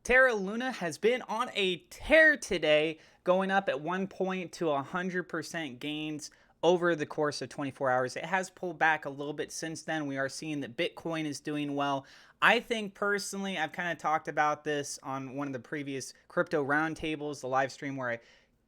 Terra LUNA has been on a tear today, going up at one point to 100% gains over the course of 24 hours. It has pulled back a little bit since then. We are seeing that Bitcoin is doing well. I think personally, I've kind of talked about this on one of the previous crypto roundtables, the live stream where I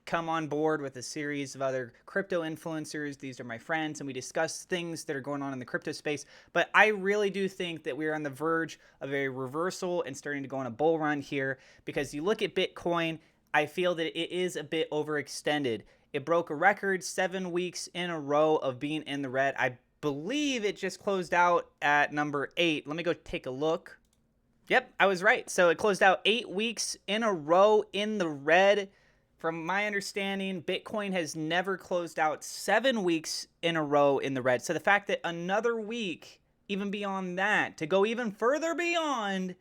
come on board with a series of other crypto influencers. These are my friends, and we discuss things that are going on in the crypto space. But I really do think that we're on the verge of a reversal and starting to go on a bull run here, because you look at Bitcoin, I feel that it is a bit overextended. It broke a record 7 weeks in a row of being in the red. I believe it just closed out at number 8. Let me go take a look. Yep, I was right. So it closed out 8 weeks in a row in the red. From my understanding, Bitcoin has never closed out 7 weeks in a row in the red. So the fact that another week, even beyond that, to go even further beyond,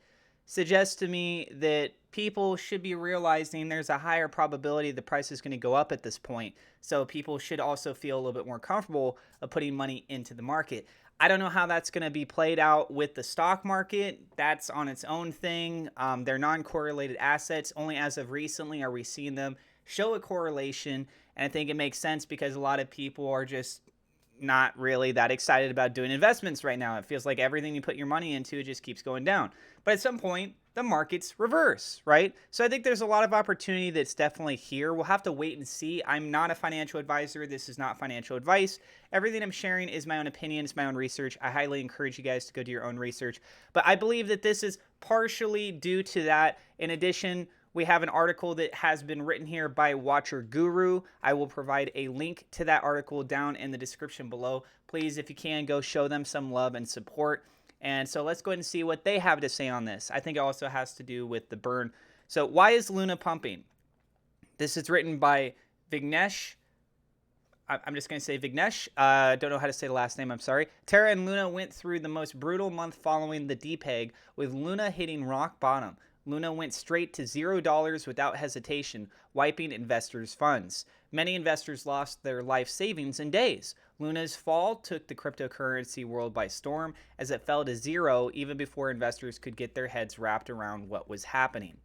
suggests to me that people should be realizing there's a higher probability the price is going to go up at this point. So people should also feel a little bit more comfortable of putting money into the market. I don't know how that's going to be played out with the stock market. That's on its own thing. They're non-correlated assets. Only as of recently are we seeing them show a correlation. And I think it makes sense because a lot of people are just not really that excited about doing investments right now. It feels like everything you put your money into just keeps going down. But at some point, the markets reverse, right? So I think there's a lot of opportunity that's definitely here. We'll have to wait and see. I'm not a financial advisor. This is not financial advice. Everything I'm sharing is my own opinion. It's my own research. I highly encourage you guys to go do your own research. But I believe that this is partially due to that. In addition, we have an article that has been written here by Watcher Guru. I will provide a link to that article down in the description below. Please, if you can, go show them some love and support. And so let's go ahead and see what they have to say on this. I think it also has to do with the burn. So why is Luna pumping? This is written by Vignesh. I'm just going to say Vignesh. Don't know how to say the last name. I'm sorry. Terra and Luna went through the most brutal month following the depeg, with Luna hitting rock bottom. Luna went straight to $0 without hesitation, wiping investors' funds. Many investors lost their life savings in days. Luna's fall took the cryptocurrency world by storm, as it fell to zero even before investors could get their heads wrapped around what was happening.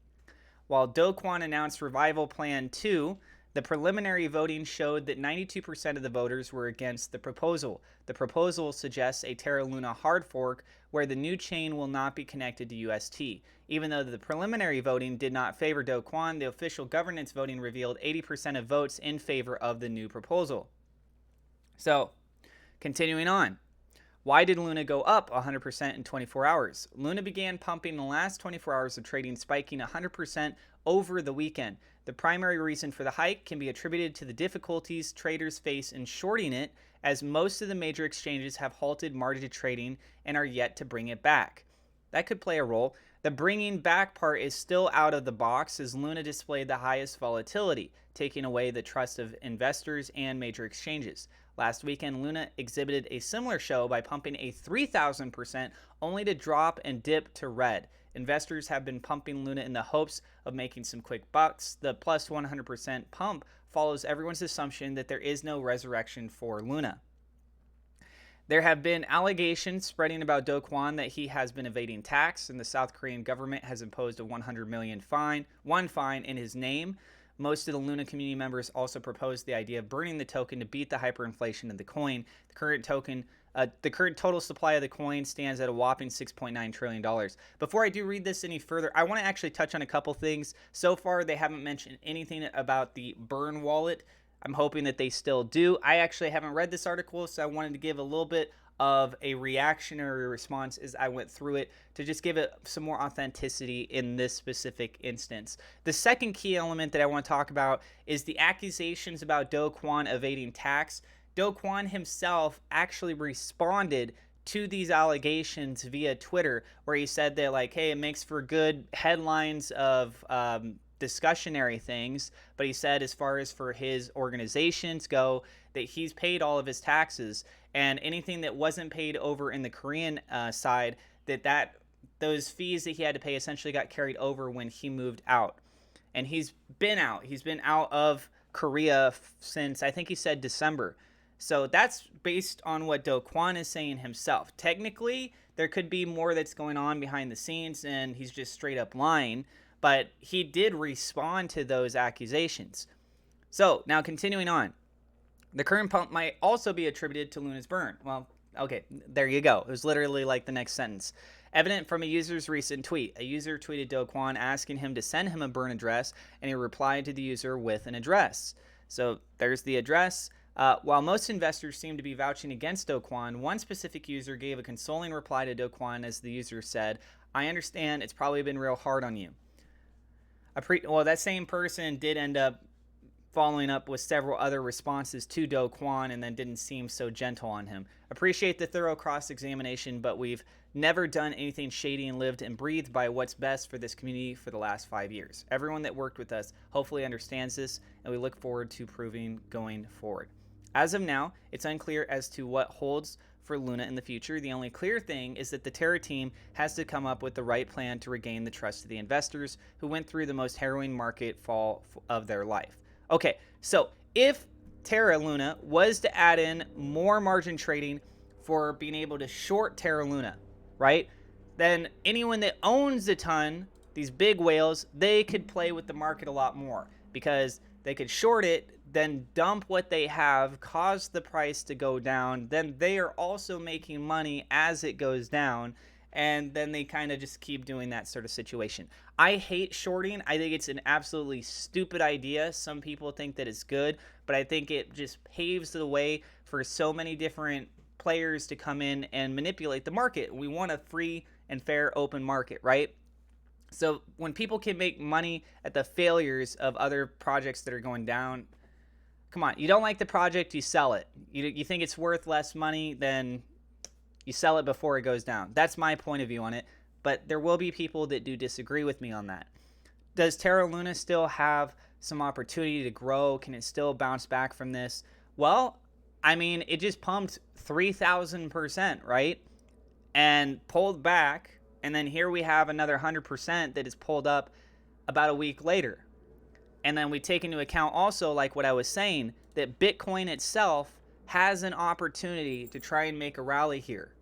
While Do Kwon announced Revival Plan 2, the preliminary voting showed that 92% of the voters were against the proposal. The proposal suggests a Terra Luna hard fork where the new chain will not be connected to UST. Even though the preliminary voting did not favor Do Kwon, the official governance voting revealed 80% of votes in favor of the new proposal. So, continuing on. Why did Luna go up 100% in 24 hours? Luna began pumping in the last 24 hours of trading, spiking 100% over the weekend. The primary reason for the hike can be attributed to the difficulties traders face in shorting it, as most of the major exchanges have halted margin trading and are yet to bring it back. That could play a role. The bringing back part is still out of the box, as Luna displayed the highest volatility, taking away the trust of investors and major exchanges. Last weekend, Luna exhibited a similar show by pumping a 3,000%, only to drop and dip to red. Investors have been pumping Luna in the hopes of making some quick bucks. The plus 100% pump follows everyone's assumption that there is no resurrection for Luna. There have been allegations spreading about Do Kwon that he has been evading tax, and the South Korean government has imposed a $100 million fine in his name. Most of the Luna community members also proposed the idea of burning the token to beat the hyperinflation of the coin. The current total supply of the coin stands at a whopping $6.9 trillion. Before I do read this any further, I want to actually touch on a couple things. So far, they haven't mentioned anything about the burn wallet. I'm hoping that they still do. I actually haven't read this article, so I wanted to give a little bit of a reactionary response as I went through it to just give it some more authenticity in this specific instance. The second key element that I want to talk about is the accusations about Do Kwon evading tax. Do Kwon himself actually responded to these allegations via Twitter, where he said that, like, hey, it makes for good headlines of discussionary things, but he said as far as for his organizations go, that he's paid all of his taxes, and anything that wasn't paid over in the Korean side, that those fees that he had to pay essentially got carried over when he moved out. And he's been out of Korea since, I think he said, December. So that's based on what Do Kwon is saying himself. Technically, there could be more that's going on behind the scenes, and he's just straight up lying. but he did respond to those accusations. So now continuing on, the current pump might also be attributed to Luna's burn. Well, okay, there you go. It was literally like the next sentence. Evident from a user's recent tweet. A user tweeted Do Kwon asking him to send him a burn address, and he replied to the user with an address. So there's the address. While most investors seem to be vouching against Do Kwon, one specific user gave a consoling reply to Do Kwon as the user said, I understand it's probably been real hard on you. Well, that same person did end up following up with several other responses to Do Kwon and then didn't seem so gentle on him. Appreciate the thorough cross-examination, but we've never done anything shady and lived and breathed by what's best for this community for the last 5 years. Everyone that worked with us hopefully understands this, and we look forward to proving going forward. As of now, it's unclear as to what holds for Luna in the future. The only clear thing is that the Terra team has to come up with the right plan to regain the trust of the investors who went through the most harrowing market fall of their life. Okay, so if Terra Luna was to add in more margin trading for being able to short Terra Luna, right, then anyone that owns a ton, these big whales, they could play with the market a lot more because they could short it, then dump what they have, cause the price to go down. Then they are also making money as it goes down. And then they kind of just keep doing that sort of situation. I hate shorting. I think it's an absolutely stupid idea. Some people think that it's good, but I think it just paves the way for so many different players to come in and manipulate the market. We want a free and fair open market, right? So when people can make money at the failures of other projects that are going down, come on, you don't like the project, you sell it. You think it's worth less money, then you sell it before it goes down. That's my point of view on it, but there will be people that do disagree with me on that. Does Terra Luna still have some opportunity to grow? Can it still bounce back from this? Well, I mean, it just pumped 3,000%, right? And pulled back, and then here we have another 100% that is pulled up about a week later. And then we take into account also, like what I was saying, that Bitcoin itself has an opportunity to try and make a rally here.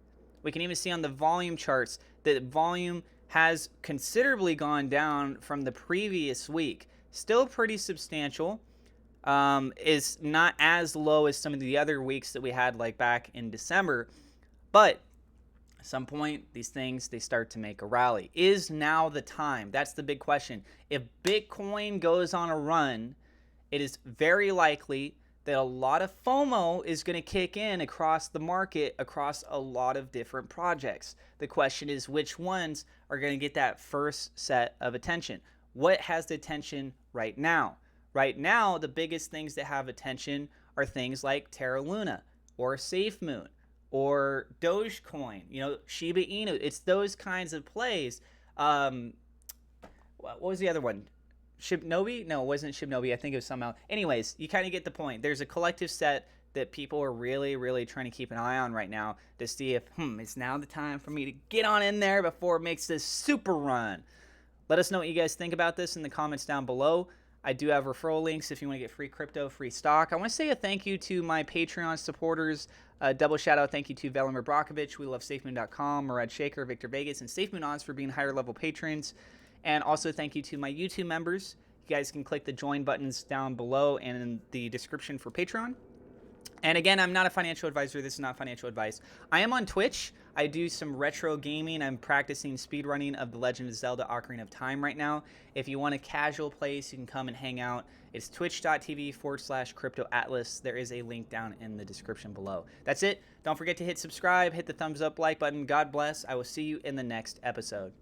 We can even see on the volume charts that volume has considerably gone down from the previous week. Still pretty substantial. Is not as low as some of the other weeks that we had like back in December. But at some point, these things, they start to make a rally. Is now the time? That's the big question. If Bitcoin goes on a run, it is very likely that a lot of FOMO is going to kick in across the market, across a lot of different projects. The question is, which ones are going to get that first set of attention? What has the attention right now? Right now, the biggest things that have attention are things like Terra Luna or SafeMoon or Dogecoin, Shiba Inu. It's those kinds of plays. What was the other one? Shibnobi? No, it wasn't Shibnobi. I think it was somehow. Anyways, you kind of get the point. There's a collective set that people are really, really trying to keep an eye on right now to see if, it's now the time for me to get on in there before it makes this super run. Let us know what you guys think about this in the comments down below. I do have referral links if you want to get free crypto, free stock. I want to say a thank you to my Patreon supporters. Double shout out thank you to Velimir Brakovich, We Love SafeMoon.com, Murad Shaker, Victor Vegas, and SafeMoon Odds for being higher level patrons. And also thank you to my YouTube members. You guys can click the join buttons down below and in the description for Patreon. And again, I'm not a financial advisor. This is not financial advice. I am on Twitch. I do some retro gaming. I'm practicing speedrunning of The Legend of Zelda Ocarina of Time right now. If you want a casual place, you can come and hang out. It's twitch.tv/CryptoAtlas. There is a link down in the description below. That's it. Don't forget to hit subscribe, hit the thumbs up, like button. God bless. I will see you in the next episode.